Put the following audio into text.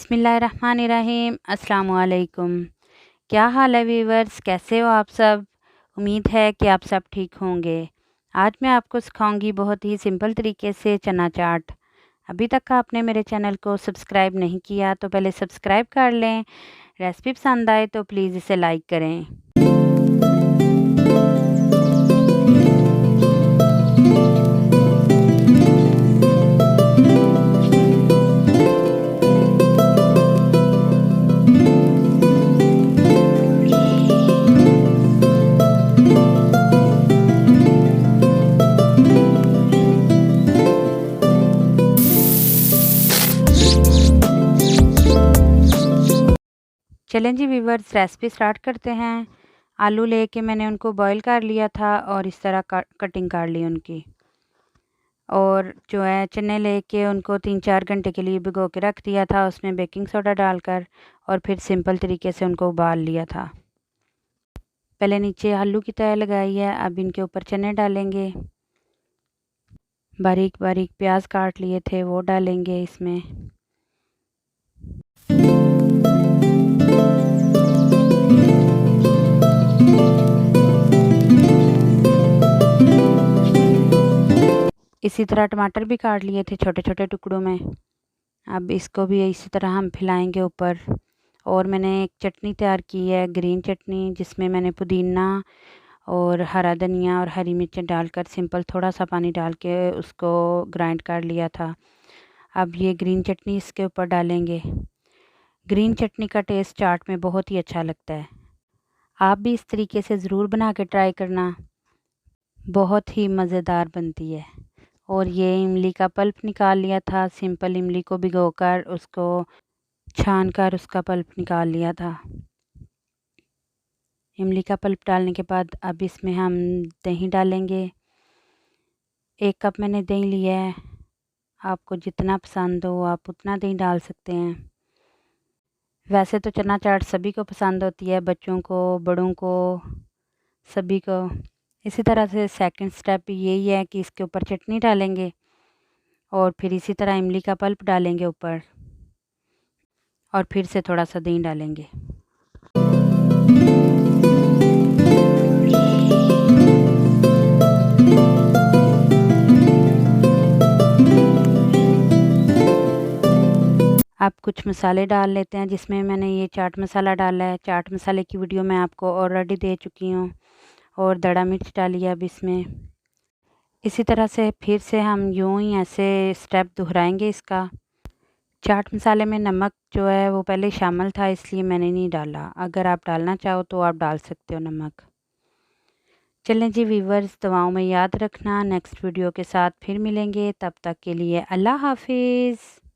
बिस्मिल्लाहिर्रहमानिर्रहीम। अस्सलाम वालेकुम। क्या हाल है वीवर्स, कैसे हो आप सब? उम्मीद है कि आप सब ठीक होंगे। आज मैं आपको सिखाऊंगी बहुत ही सिंपल तरीके से चना चाट। अभी तक आपने मेरे चैनल को सब्सक्राइब नहीं किया तो पहले सब्सक्राइब कर लें। रेसिपी पसंद आए तो प्लीज़ इसे लाइक करें। चलें जी व्यूवर्स, रेसिपी स्टार्ट करते हैं। आलू लेके मैंने उनको बॉईल कर लिया था और इस तरह कटिंग कर ली उनकी। और जो है चने लेके उनको 3-4 घंटे के लिए भिगो के रख दिया था, उसमें बेकिंग सोडा डालकर, और फिर सिंपल तरीके से उनको उबाल लिया था। पहले नीचे आलू की तह लगाई है, अब इनके ऊपर चने डालेंगे। बारीक बारीक प्याज काट लिए थे वो डालेंगे इसमें। इसी तरह टमाटर भी काट लिए थे छोटे छोटे टुकड़ों में। अब इसको भी इसी तरह हम फैलाएंगे ऊपर। और मैंने एक चटनी तैयार की है, ग्रीन चटनी, जिसमें मैंने पुदीना और हरा धनिया और हरी मिर्च डालकर सिंपल थोड़ा सा पानी डाल के उसको ग्राइंड कर लिया था। अब ये ग्रीन चटनी इसके ऊपर डालेंगे। ग्रीन चटनी का टेस्ट चाट में बहुत ही अच्छा लगता है। आप भी इस तरीके से ज़रूर बना के ट्राई करना, बहुत ही मज़ेदार बनती है। और ये इमली का पल्प निकाल लिया था, सिंपल इमली को भिगोकर उसको छान कर उसका पल्प निकाल लिया था। इमली का पल्प डालने के बाद अब इसमें हम दही डालेंगे। 1 कप मैंने दही लिया है। आपको जितना पसंद हो आप उतना दही डाल सकते हैं। वैसे तो चना चाट सभी को पसंद होती है, बच्चों को, बड़ों को, सभी को। इसी तरह से सेकंड स्टेप भी यही है कि इसके ऊपर चटनी डालेंगे और फिर इसी तरह इमली का पल्प डालेंगे ऊपर, और फिर से थोड़ा सा दही डालेंगे। अब कुछ मसाले डाल लेते हैं, जिसमें मैंने ये चाट मसाला डाला है। चाट मसाले की वीडियो मैं आपको ऑलरेडी दे चुकी हूँ। और दड़ा मिर्च डाली है अब इसमें। इसी तरह से फिर से हम यूँ ही ऐसे स्टेप दोहराएंगे इसका। चाट मसाले में नमक जो है वो पहले शामिल था, इसलिए मैंने नहीं डाला। अगर आप डालना चाहो तो आप डाल सकते हो नमक। चलें जी व्यूवर्स, दुआओं में याद रखना। नेक्स्ट वीडियो के साथ फिर मिलेंगे, तब तक के लिए अल्लाह हाफिज़।